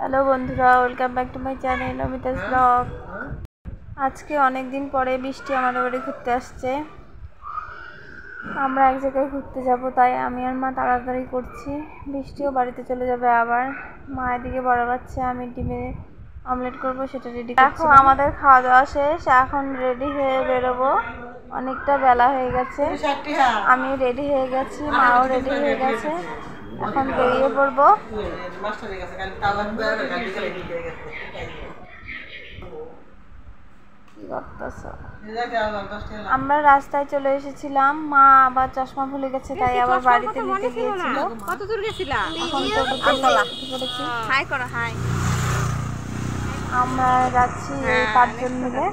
Hello বন্ধুরা, welcome back to my channel Amita's blog. আজকে অনেক দিন পরে বৃষ্টি আমাদের বাড়ি ঘুরতে আসছে। আমরা এক জায়গায় ঘুরতে যাব, তাই আমি আর মা তাড়াতাড়ি করছি। বৃষ্টিও বাড়িতে চলে যাবে আবার। মা এদিকে বড় বাচ্চা, আমি ডিমের অমলেট করব, সেটা রেডি করছি। এখন আমাদের খাওয়া দাওয়া শেষ, এখন রেডি হয়ে বেরোবো। অনেকটা বেলা হয়ে গেছে, আমি রেডি হয়ে গেছি, মাও রেডি হয়ে গেছে। এখন বেরিয়ে পড়বো। আমরা রাস্তায় চলে এসেছিলাম, মা আবার চশমা ভুলে গেছে, তাই আবার বাড়িতে নিতে গিয়েছিল। কত দূর গেছিলা? আমরা যাচ্ছি 5 জন মিলে।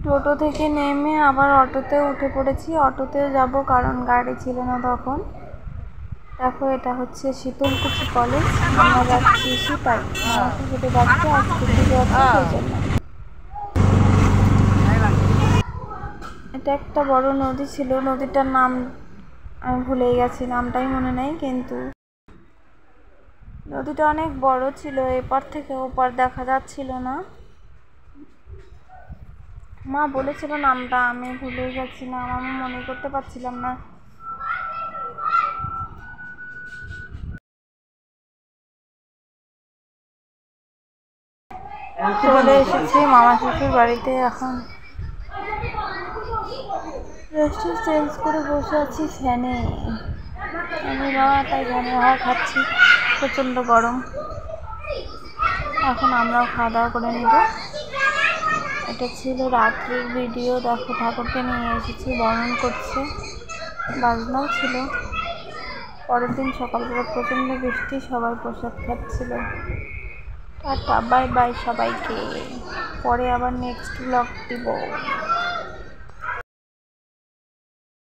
টোটো থেকে নেমে আবার অটোতে উঠে পড়েছি। অটোতেও যাব, কারণ গাড়ি ছিল না তখন। দেখো, এটা হচ্ছে শীতলকুচি কলেজ। আমরা যাচ্ছি সিপাই, হেঁটে যাচ্ছি আজকে থেকে সেই জন্য। এটা একটা বড় নদী ছিল, নদীটার নাম আমি ভুলে গেছি, নামটাই মনে নেই। কিন্তু নদীটা অনেক বড় ছিল, এপার থেকে ওপার দেখা যাচ্ছিল না। মা বলেছিল নামটা, আমি ভুলে গেছিলাম, আমি মনে করতে পারছিলাম না। চলে এসেছি মামা শ্বশুর বাড়িতে। এখন ড্রেসটা চেঞ্জ করে বসে আছি ফ্যানে। আমি বাবা, তাই ফ্যানের হাওয়া খাচ্ছি, প্রচণ্ড গরম। এখন আমরাও খাওয়া দাওয়া করে নেব। এটা ছিল রাত্রির ভিডিও। দেখো, ঠাকুরকে নিয়ে এসেছি, বরণ করছে, বাজনাও ছিল। পরের দিন সকালবেলা প্রচণ্ড বৃষ্টি, সবাই প্রসাদ খাচ্ছিল। টাটা, বাই বাই সবাইকে। পরে আবার নেক্সট ব্লগ দিব।